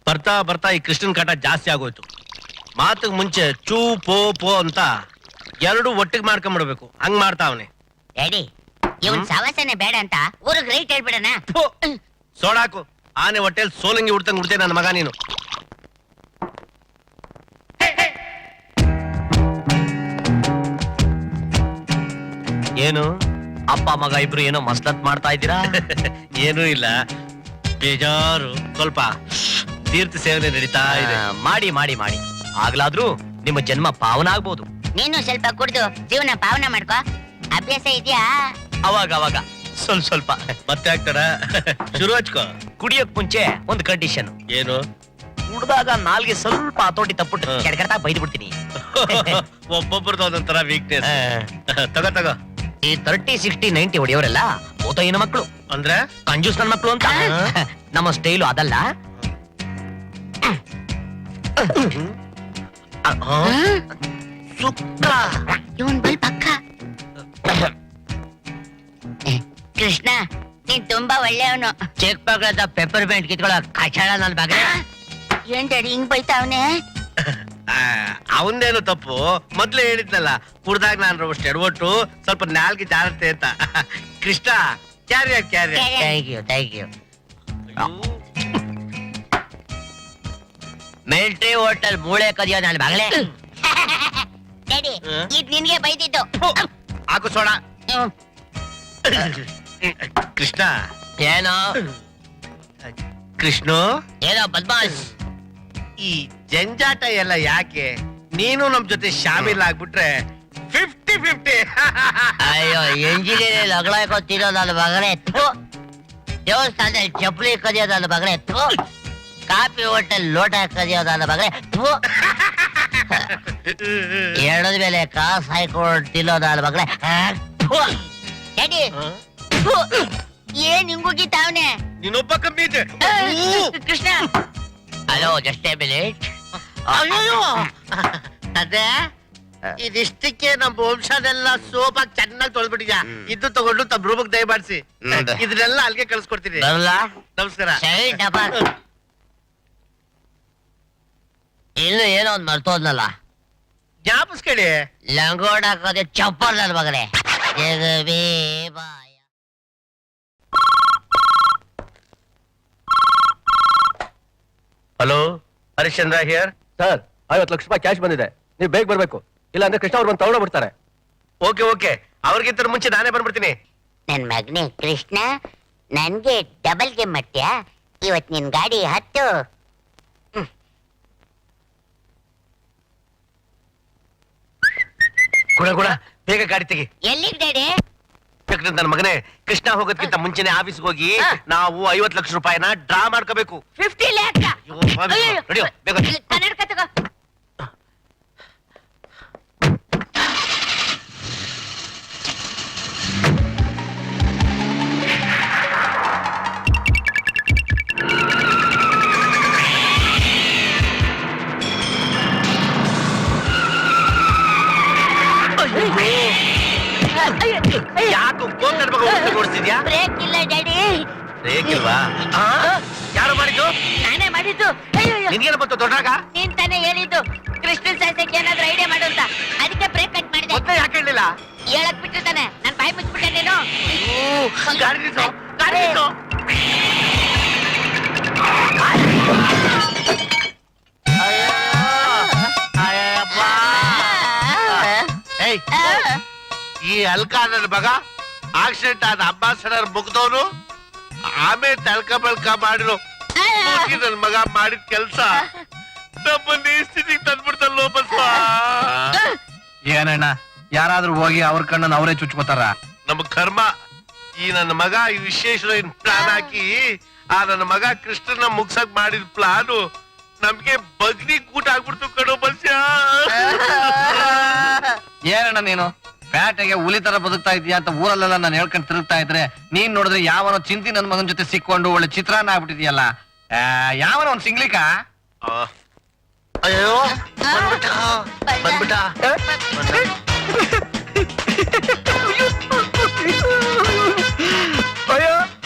ಬರ್ತಾ ಬರ್ತಾ ಈ ಕೃಷ್ಣನ್ ಕಾಟ ಜಾಸ್ತಿ ಆಗೋಯ್ತು. ಮಾತಿಗೆ ಮುಂಚೆ ಚೂ ಪೋ ಪೋ ಅಂತ ಎರಡು ಒಟ್ಟಿಗೆ ಮಾಡ್ಕೊಂಡ್ಬಿಡ್ಬೇಕು. ಹಂಗ್ ಮಾಡ್ತಾವನೆ. ಡ್ಯಾಡಿ ಇವನ್ ಸವಾಸನೆ ಬೇಡ ಅಂತ ಊರಿಗೆ ರೈಟ್ ಹೇಳ್ಬಿಡಣ. ಸೋಡಾಕು. ಆನೆ ಹೊಟ್ಟೆಲ್ ಸೋಲಂಗಿ ಉಡ್ತಂಗ್ ಉಡ್ತೇ ನನ್ನ ಮಗ ನೀನು. ಏನು ಅಪ್ಪ ಮಗ ಇಬ್ರು ಏನೋ ಮಸ್ಲತ್ ಮಾಡ್ತಾ ಇದ್ದೀರಾ? ಏನೂ ಇಲ್ಲ, ಬೇಜಾರು. ಸ್ವಲ್ಪ ತೀರ್ಥ ಸೇವನೆ ನಡೀತಾ ಇದೆ. ಮಾಡಿ ಮಾಡಿ ಮಾಡಿ, ಆಗ್ಲಾದ್ರೂ ನಿಮ್ಮ ಜನ್ಮ ಪಾವನ ಆಗ್ಬೋದು. ನೀನು ಸ್ವಲ್ಪ ಕುಡ್ದು ಜೀವನ ಪಾವನ ಮಾಡ್ಕೋ. ಅಭ್ಯಾಸ ಇದೆಯಾ? ಅವಾಗ ಅವಾಗ ಸ್ವಲ್ಪ ಸ್ವಲ್ಪ. ಮತ್ತೆ ಆಗ್ತಾರ? ಶುರು ಹಚ್ಕೋ. ಕುಡಿಯೋಕ್ ಮುಂಚೆ ಒಂದು ಕಂಡೀಷನ್. ಏನು? ಕುಡ್ದಾಗ ನಾಲ್ಗೆ ಸ್ವಲ್ಪ ಹತೋಟಿ ತಪ್ಪುಟ್ಟು ಕೆಡಕಡ್ತಾ ಬೈದು ಬಿಡ್ತೀನಿ. ಒಬ್ಬೊಬ್ರದ್ದು ಒಂದೊಂಥರ ವೀಕ್ನೆಸ್. ತಗೋ ತಗೋ. ಈ 30, 60, 90 ಹೊಡೆಯವರೆಲ್ಲ ಓತೋಯಿನ ಮಕ್ಕಳು, ಅಂದ್ರೆ ಕಂಜೂಸ್ ನನ್ನ ಮಕ್ಕಳು ಅಂತ. ನಮ್ಮ ಸ್ಟೈಲು ಅದಲ್ಲ. ಸುಕ್ಕ ಇವನ್ ಬಲ್ ಪಕ್ಕ. ಕೃಷ್ಣ ನೀನ್ ತುಂಬಾ ಒಳ್ಳೆಯವನು. ಚೆಕ್ ಪಕ್ಕದ ಪೆಪ್ಪರ್ ಪೇಂಟ್ ಕಿತ್ಕೊಳ್ಳೋ ಕಚಡ ನನ್ನ ಬಗ್ಗೆ. ಏನ್ ಡ್ಯಾಡಿ ಹಿಂಗ್ ಬೈತಾವನೆ? ಅವಂದೇನು ತಪ್ಪು? ಮೊದ್ಲೇ ಹೇಳಿದ್ನಲ್ಲ, ಕುಡ್ದಾಗ ನಾನು ಅಷ್ಟು ಎಡವಟ್ಟು ಸ್ವಲ್ಪ ನಾಲ್ಗೆ ಜಾರತ್ತೆ ಅಂತ. Krishna carrier carrier. Thank you thank you. Military hotel ಮೂಳೆ ಕದಿಯೋ ನನ್ನ ಮಗಳೇ. ಡ್ಯಾಡಿ ಇದ್ ನಿನ್ಗೆ ಬೈದಿದ್ದು. ಹಾಕು ಸೋಡ. ಕೃಷ್ಣ ಏನೋ ಕೃಷ್ಣು, ಏನೋ ಬದ್ಮಾಶ್. ಈ ಜಂಜಾಟ ಎಲ್ಲ ಯಾಕೆ? ನೀನು ನಮ್ ಜೊತೆ ಶಾಮಿಲ್ ಆಗ್ಬಿಟ್ರೆ 50-50. ಅಯ್ಯೋ ಎಂಜಿನಿಯರ್ ಲಗಳ ತಿನ್ನೋ ನನ್ನ ಮಗನೇ. ದೇವಸ್ಥಾನದಲ್ಲಿ ಚಪ್ಪಲಿ ಕದಿಯೋ ನನ್ನ ಮಗನೇ. ಕಾಫಿ ಹೋಟೆಲ್ ಲೋಟ ಕದಿಯೋ ನನ್ನ ಮಗನೇ. ಎಡದ ಮೇಲೆ ಕಾಸು ಹಾಕೊಂಡು ತಿನ್ನೋ ನನ್ನ ಮಗನೇ. ಡ್ಯಾಡಿ ಏನ್ ಹಿಂಗುಗಿತಾವನೆ? ನೀನೊಬ್ಬ ಕಮ್ಮಿ ಇದೆ. Krishna hello, just A minute. ಅಯ್ಯೋ ಅದೇ ಇದಿಷ್ಟಕ್ಕೆ ನಮ್ಮ ವಂಶನೆಲ್ಲ ಸೋಪಾಗಿ ಚೆನ್ನಾಗಿ ತೊಳ್ಬಿಟ್ಟಿದ್ಯಾ. ಇದು ತಗೊಂಡು ತಮ್ಮ ರೂಮಕ್ಕೆ ದಯಮಾಡಿಸಿ ಇದನ್ನೆಲ್ಲ ಅಲ್ಲಿಗೆ ಕಳ್ಸ್ಕೊಡ್ತೀನಿ. ನಮಸ್ಕಾರ. ಇನ್ನು ಏನೋ ಒಂದ್ ಮರ್ತೋದ್ನಲ್ಲ. ಜ್ಞಾಪಿಸ್ಕೊಳ್ಳಿ. ಲಂಗೋಡ ಹಾಕೋದೆ ಚಪ್ಪಲ್ ನನ್ನ ಮಗನೇ. Hello, Harishchandra here. Sir, 50 lakh ರೂಪಾಯಿ ಕ್ಯಾಶ್ ಬಂದಿದೆ. ನೀವು ಬೇಗ ಬರ್ಬೇಕು, ಇಲ್ಲ ಅಂದ್ರೆ ಕೃಷ್ಣ ಅವ್ರು ಬಂದು ತಗೊಂಡೋಗ್ಬಿಡ್ತಾರೆ. ಓಕೆ ಓಕೆ, ಅವ್ರಿಗಿಂತ ಮುಂಚೆ ನಾನೇ ಬಂದ್ಬಿಡ್ತೀನಿ. ನನ್ ಮಗನೇ ಕೃಷ್ಣ, ನನ್ಗೆ ಡಬಲ್ ಗೇಮ್ ಮಾಡ್ತೀಯಾ? ಇವತ್ ನಿನ್ ಗಾಡಿ ಹತ್ತು. ಗುಣ ಗುಣ, ಬೇಗ ಗಾಡಿ ತೆಗಿ. ಎಲ್ಲಿಗ್ ಡ್ಯಾಡಿ? ನನ್ನ ಮಗನೇ, ಕೃಷ್ಣ ಹೋಗೋದಕ್ಕಿಂತ ಮುಂಚೆನೆ ಆಫೀಸ್ಗೆ ಹೋಗಿ ನಾವು 50 ಲಕ್ಷ ರೂಪಾಯಿನ ಡ್ರಾ ಮಾಡ್ಕೋಬೇಕು. 50 ಲ್ಯಾಕ್. ಬೇಗ. ಕನ್ನಡಕ ತಗೋ. ಯಾಕೆ ಓಡಿಸ್ತಿದ್ಯಾ? ಬ್ರೇಕ್ ಇಲ್ಲ ಡ್ಯಾಡಿ. ಬ್ರೇಕ್ ಇಲ್ವಾ? ಯಾರು ಮಾಡಿದ್ದು? ನಾನೇ ಮಾಡಿದ್ದು. ನಿನ್ಗೇನು ಬಂತು ದೊಡ್ಡಾಗ? ನೀನ್ ತಾನೇ ಹೇಳಿದ್ದು ಕೃಷ್ಣನ್ ಸಾಯ್ಸಕ್ಕೆ ಏನಾದ್ರೂ ಐಡಿಯಾ ಮಾಡು ಅಂತ. ಅದಕ್ಕೆ ಬ್ರೇಕ್ ಕಟ್ ಮಾಡಿದೆ. ಮತ್ತೆ ಯಾಕೆ ಹೇಳಿಲ್ಲ? ಹೇಳಕ್ ಬಿಟ್ಟಿರ್ತಾನೆ. ನಾನ್ ಬಾಯಿ ಮುಚ್ಚಿಬಿಟ್ಟೆ. ನೀನು ಗಾಡಿ ನಿಲ್ಸು, ಗಾಡಿ ನಿಲ್ಸು. ಈ ಅಲ್ಕ ನನ್ನ ಮಗ ಆಕ್ಸಿಡೆಂಟ್ ಆದ ಅಂಬಾಸಡರ್ ಮುಗ್ದವನು, ಆಮೇಲೆ ತಳ್ಕ ಬಳ್ಕ ಮಾಡಿರೋ ನನ್ನ ಮಗ ಮಾಡಿದ ಕೆಲ್ಸ ನಮ್ಮನ್ನ ಈ ಸ್ಥಿತಿಗೆ ತಂದ್ಬಿಡ್ತಲ್ಲೋ ಬಸ್ವ. ಏನಣ್ಣ, ಯಾರಾದ್ರೂ ಹೋಗಿ ಅವ್ರ ಕಣ್ಣನ್ನು ಅವರೇ ಚುಚ್ಕೋತಾರ? ನಮ್ಮ ಕರ್ಮ. ಈ ನನ್ನ ಮಗ ಈ ವಿಶೇಷ ಪ್ಲಾನ್ ಹಾಕಿ ಆ ನನ್ನ ಮಗ ಕೃಷ್ಣನ ಮುಗ್ಸಕ್ ಮಾಡಿದ ಪ್ಲಾನು ನಮ್ಗೆ ಬಗ್ನಿ ಕೂಟ ಆಗ್ಬಿಡ್ತು ಕಣೋ ಬಸ್ಯ. ಏನಣ್ಣ ನೀನು ಬ್ಯಾಟೆಗೆ ಹುಲಿ ತರ ಬದುಕ್ತಾ ಇದೀಯಾ ಅಂತ ಊರಲ್ಲೆಲ್ಲ ನಾನು ಹೇಳ್ಕೊಂಡು ತಿರುಗ್ತಾ ಇದ್ರೆ ನೀನ್ ನೋಡಿದ್ರೆ ಯಾವನೋ ಚಿಂತಿ ನನ್ ಮಗನ ಜೊತೆ ಸಿಕ್ಕೊಂಡು ಒಳ್ಳೆ ಚಿತ್ರಾನ್ನ ಆಗ್ಬಿಟ್ಟಿದ್ಯಲ್ಲ. ಯಾವನೋ ಒಂದ್ ಸಿಂಗ್ಲಿಕ. ಅಯ್ಯೋ ಬಂದ್ಬಿಟ್ಟ. ಅಯ್ಯೋ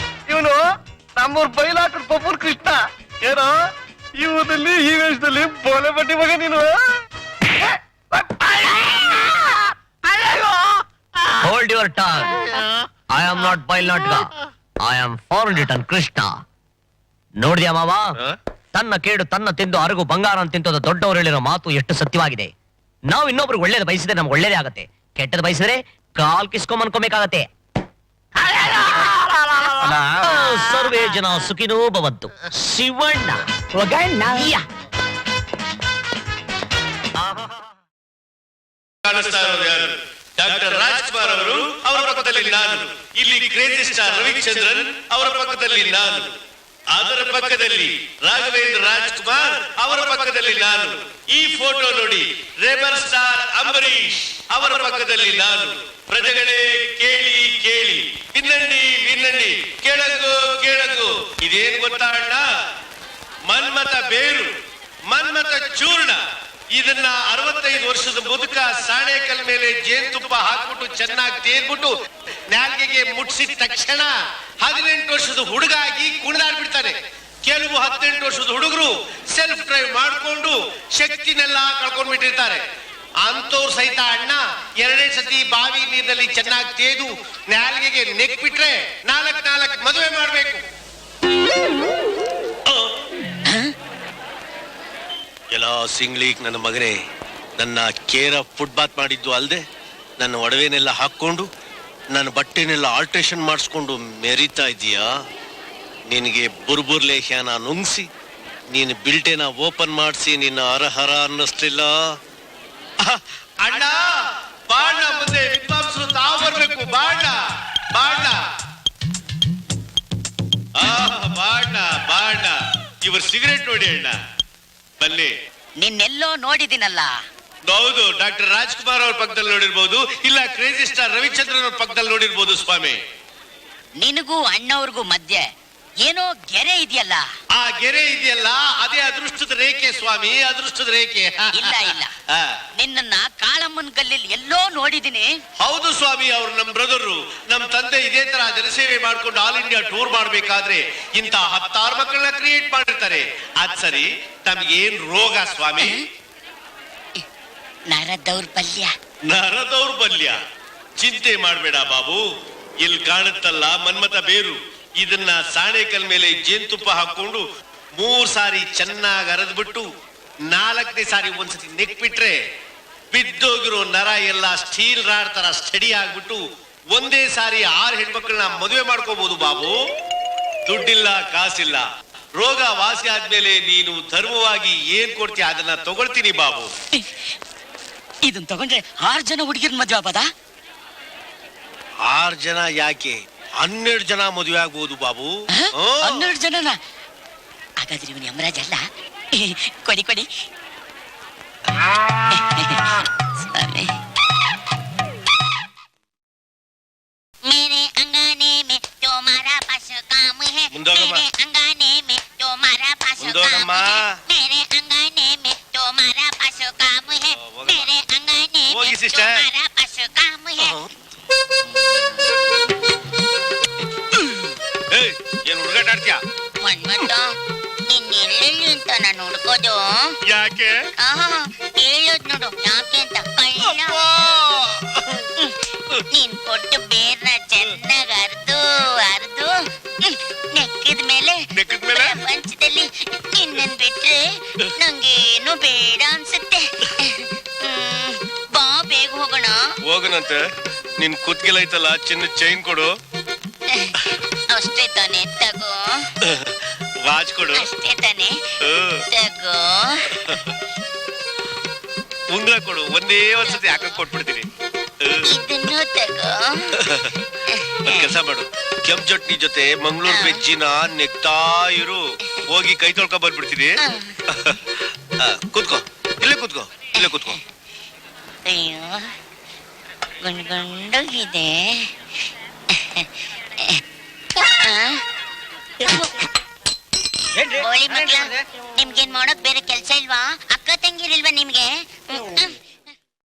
ಇವನು ನಮ್ಮೂರ್ ಬೈಲಾಟದ ಪಪ್ಪೂರ್ ಕೃಷ್ಣ. ಏನೋ ಇವದಲ್ಲಿ ಈ ವೇಷದಲ್ಲಿ ಬೋಲೆ ಬಟ್ಟಿ ಮಗ ನೀನು. Hold your tongue. I am not ಬೈಲ್ನಾಟ್ಗ, I am foreign return Krishna. ನೋಡಿದ್ಯಾ ಮಾವ, ತನ್ನ ಕೇಡು ತನ್ನ ತಿಂದು ಅರಗು ಬಂಗಾರ ಅಂತ ತಿಂತದ ದೊಡ್ಡವರು ಹೇಳಿರೋ ಮಾತು ಎಷ್ಟು ಸತ್ಯವಾಗಿದೆ. ನಾವು ಇನ್ನೊಬ್ರಿಗೆ ಒಳ್ಳೇದು ಬಯಸಿದ್ರೆ ನಮ್ಗೆ ಒಳ್ಳೇದೇ ಆಗತ್ತೆ, ಕೆಟ್ಟದ್ ಬಯಸಿದ್ರೆ ಕಾಲ್ ಕಿಸ್ಕೊಂಡ್ ಅನ್ಕೋಬೇಕಾಗತ್ತೆ. ಸರ್ವೇ ಜನ ಸುಖಿನೋ ಭವಂತು. ಶಿವಣ್ಣ ಯಾ. ಕಾಣಿಸ್ತಾ ಇರೋದು ಯಾರು? ಡಾಕ್ಟರ್ ರಾಜ್ಕುಮಾರ್ ಅವರು, ಅವರ ಪಕ್ಕದಲ್ಲಿ ನಾನು. ಇಲ್ಲಿ ಕ್ರೇಜಿ ಸ್ಟಾರ್ ರವಿಚಂದ್ರನ್, ಅವರ ಪಕ್ಕದಲ್ಲಿ ನಾನು. ಅದರ ಪಕ್ಕದಲ್ಲಿ ರಾಘವೇಂದ್ರ ರಾಜ್ಕುಮಾರ್, ಅವರ ಪಕ್ಕದಲ್ಲಿ ನಾನು. ಈ ಫೋಟೋ ನೋಡಿ, ರೆಬಲ್ ಸ್ಟಾರ್ ಅಂಬರೀಶ್, ಅವರ ಪಕ್ಕದಲ್ಲಿ ನಾನು. ಪ್ರಜೆಗಳೇ ಕೇಳಿ ಕೇಳಿ, ವಿನ್ನಂಡಿ ವಿನ್ನಂಡಿ, ಕೇಳಗು ಕೇಳಗು. ಇದೇನ್ ಗೊತ್ತಾ ಅಣ್ಣ? ಮನ್ಮಥ ಬೇರು, ಮನ್ಮಥ ಚೂರ್ಣ. ಇದನ್ನ 65 ವರ್ಷದ ಮುದುಕ ಸಾಣೆಕಲ್ ಮೇಲೆ ಜೇನುತುಪ್ಪ ಹಾಕ್ಬಿಟ್ಟು ಚೆನ್ನಾಗಿ ತೇರ್ಬಿಟ್ಟು ನಾಲ್ಗೆಗೆ ಮುಟ್ಸಿದ ತಕ್ಷಣ 18 ವರ್ಷದ ಹುಡುಗ ಆಗಿ ಕುಣಿದಾಡ್ಬಿಡ್ತಾನೆ. ಕೆಲವು 18 ವರ್ಷದ ಹುಡುಗರು ಸೆಲ್ಫ್ ಡ್ರೈವ್ ಮಾಡ್ಕೊಂಡು ಶಕ್ತಿನೆಲ್ಲ ಕಳ್ಕೊಂಡ್ಬಿಟ್ಟಿರ್ತಾರೆ. ಅಂತವ್ರು ಸಹಿತ ಅಣ್ಣ 2 ಸತಿ ಬಾವಿ ನೀರಿನಲ್ಲಿ ಚೆನ್ನಾಗಿ ತೇದು ನಾಲ್ಗೆಗೆ ನೆಕ್ಬಿಟ್ರೆ 4 ಮದುವೆ ಮಾಡ್ಬೇಕು. ಎಲ್ಲ ಸಿಂಗ್ಲಿಕ್ ನನ್ನ ಮಗನೇ, ನನ್ನ ಕೇರ ಫುಟ್ಬಾತ್ ಮಾಡಿದ್ದು ಅಲ್ಲದೆ ನನ್ನ ಒಡವೆನೆಲ್ಲ ಹಾಕೊಂಡು ನನ್ನ ಬಟ್ಟೆನೆಲ್ಲ ಆಲ್ಟ್ರೇಷನ್ ಮಾಡಿಸ್ಕೊಂಡು ಮೆರಿತಾ ಇದೀಯಾ? ನಿನಗೆ ಬುರ್ಬುರ್ ಲೇಹ್ಯನ ನುಂಗ್ಸಿ ನೀನು ಬಿಲ್ಟೆನ ಓಪನ್ ಮಾಡಿಸಿ ನಿನ್ನ ಹರಹರ ಅನ್ನಿಸ್ಲಿಲ್ಲ ಅಣ್ಣ. ಬಾಣ ಮುಂದೆ ವಿದ್ವಾಂಸರು ತಾವು ಬರ್ಬೇಕು. ಬಾಣ ಬಾಣ ಬಾಣ ಬಾಣ. ಇವರು ಸಿಗರೇಟ್ ನೋಡಿ ಅಣ್ಣ. ಬನ್ನಿ. ನಿನ್ನೆಲ್ಲೋ ನೋಡಿದಿನಲ್ಲ. ಹೌದು, ಡಾಕ್ಟರ್ ರಾಜ್ಕುಮಾರ್ ಅವ್ರ ಪಕ್ಕದಲ್ಲಿ ನೋಡಿರ್ಬೋದು, ಇಲ್ಲ ಕ್ರೇಜಿ ಸ್ಟಾರ್ ರವಿಚಂದ್ರನ್ ಅವ್ರ ಪಕ್ಕದಲ್ಲಿ ನೋಡಿರ್ಬೋದು ಸ್ವಾಮಿ. ನಿನಗೂ ಅಣ್ಣವ್ರಿಗೂ ಮಧ್ಯೆ ಏನೋ ಗೆರೆ ಇದೆಯಲ್ಲ. ಆ ಗೆರೆ ಇದೆಯಲ್ಲ, ಅದೇ ಅದೃಷ್ಟದ ರೇಖೆ ಸ್ವಾಮಿ, ಅದೃಷ್ಟದ ರೇಖೆ. ಇಲ್ಲ ಇಲ್ಲ, ನಿನ್ನ ಕಾಳಮ್ಮನ್ ಗಲ್ಲಿಲ್ ಎಲ್ಲೋ ನೋಡಿದೀನಿ. ಹೌದು ಸ್ವಾಮಿ, ಅವ್ರು ನಮ್ ಬ್ರದರು. ನಮ್ ತಂದೆ ಇದೇ ತರ ಜನಸೇವೆ ಮಾಡ್ಕೊಂಡು ಆಲ್ ಇಂಡಿಯಾ ಟೂರ್ ಮಾಡ್ಬೇಕಾದ್ರೆ ಇಂತ 10 ಮಕ್ಕಳನ್ನ ಕ್ರಿಯೇಟ್ ಮಾಡಿರ್ತಾರೆ. ಅದ್ ಸರಿ, ತಮ್ಗೇನ್ ರೋಗ ಸ್ವಾಮಿ? ನರದೌರ್ಬಲ್ಯ. ನರದೌರ್ಬಲ್ಯ? ಚಿಂತೆ ಮಾಡ್ಬೇಡ ಬಾಬು, ಇಲ್ಲಿ ಕಾಣುತ್ತಲ್ಲ ಮನ್ಮಥ ಬೇರು, ಇದನ್ನ ಸಾಣೆಕಲ್ ಮೇಲೆ ಜೇನುತುಪ್ಪ ಹಾಕೊಂಡು 3 ಸಾರಿ ಚೆನ್ನಾಗಿ ಅರೆದ್ಬಿಟ್ಟು 4ನೇ ಸಾರಿ ಒಂದ್ಸತಿ ನೆಕ್ಬಿಟ್ರೆ ಬಿದ್ದೋಗಿರೋ ನರ ಎಲ್ಲ ಸ್ಟೀಲ್ ರಾಡ್ ತರ ಸ್ಟಡಿ ಆಗ್ಬಿಟ್ಟು ಒಂದೇ ಸಾರಿ 6 ಹೆಣ್ಮಕ್ಳನ್ನ ಮದುವೆ ಮಾಡ್ಕೋಬಹುದು ಬಾಬು. ದುಡ್ಡಿಲ್ಲ, ಕಾಸಿಲ್ಲ, ರೋಗ ವಾಸಿ ಆದ್ಮೇಲೆ ನೀನು ಧರ್ಮವಾಗಿ ಏನ್ ಕೊಡ್ತೀಯ ಅದನ್ನ ತಗೊಳ್ತೀನಿ ಬಾಬು. ಇದನ್ ತಗೊಂಡ್ರೆ 6 ಜನ ಹುಡುಗಿರ್ ಮದ್ವೆ ಆಗೋದಾ? 6 ಜನ ಯಾಕೆ, 12 ಜನ ಮದುವೆ ಆಗ್ಬೋದು ಬಾಬು. 12 ಜನನ? ಹಾಗಾದ್ರೆ ಇವನು ಯಮರಾಜ್ ಅಲ್ಲ. ಕೊಡಿ ಕೊಡಿ ಸ್ವಾಮಿ. ಮೇರೆ ಅಂಗಾನೆ ಮೇ ತೋಮಾರಾ ಪಾಸ್ ಕಾಮ್ ಹೈ, ಮೇರೆ ಅಂಗಾನೆ ಮೇ ತೋಮಾರಾ ಪಾಸ್ ಕಾಮ್ ಹೈ, ಮೇರೆ ಅಂಗಾನೆ ಮೇ ತೋಮಾರಾ ಪಾಸ್ ಕಾಮ್ ಹೈ, ಮೇರೆ ಅಂಗಾನೆ ಮೇ ತೋಮಾರಾ ಪಾಸ್ ಕಾಮ್ ಹೈ. ಏನ್ ಹುಡುಗಾಟಾಡ್ತೀಯ? ಮನ್ಮಥ, ಇನ್ನೆಲ್ಲಿ ಅಂತ ನಾನು ಹುಡ್ಕೋದು? ಯಾಕೆ? ಹೇಳೋದ್ ನೋಡು ಯಾಕೆ ಅಂತ. ಕಳ್ಳ, ನೀನ್ ಕೊಟ್ಟು ಬೇರ್ನ ಚೆನ್ನಾಗ್ ಅರ್ದು ಅರ್ದು ನೆಕ್ಕಿದ ಮೇಲೆ ಪ್ರಪಂಚದಲ್ಲಿ ನಿನ್ನನ್ ಬಿಟ್ರೆ ನಂಗೇನು ಬೇಡ ಅನ್ಸುತ್ತೆ. ಬಾ, ಬೇಗ ಹೋಗೋಣ. ಹೋಗನಂತೆ. ನಿನ್ ಕುತ್ಗೆಲೈತಲ್ಲ, ಚಿನ್ನ ಚೈನ್ ಕೊಡು. ಅಷ್ಟೇ ತಾನೆ, ತಗೋ. ವಾಚ್ ಕೊಡು. ಅಷ್ಟೇ ತಾನೆ, ತಗೋ. ಉಂಗ್ರ ಕೊಡು, ಒಂದೇ ಒಂದ್ಸತಿ ಹಾಕಕ್ ಕೊಟ್ಬಿಡ್ತೀನಿ. ಇದನ್ನು ತಗೋ. ಕೆಲಸ ಮಾಡು, ಕೆಂಪ್ ಚಟ್ನಿ ಜೊತೆ ಮಂಗಳೂರು ವೆಜ್ಜಿನ ನೆಕ್ತಾ ಇರು. ಹೋಗಿ ಕೈ ತೊಳ್ಕೊ ಬಂದ್ಬಿಡ್ತೀನಿ. ಕೂತ್ಕೋ, ಇಲ್ಲೇ ಕೂತ್ಕೋ, ಇಲ್ಲೇ ಕೂತ್ಕೋ. ಅಯ್ಯೋ, ಗುಂಡೋಗಿದೆ. ಗೋಳಿ ಮಕ್ಳ, ನಿಮ್ಗೇನ್ ಮಾಡೋಕ್ ಬೇರೆ ಕೆಲ್ಸ ಇಲ್ವಾ? ಅಕ್ಕ ತಂಗಿರಿಲ್ವಾ ನಿಮ್ಗೆ?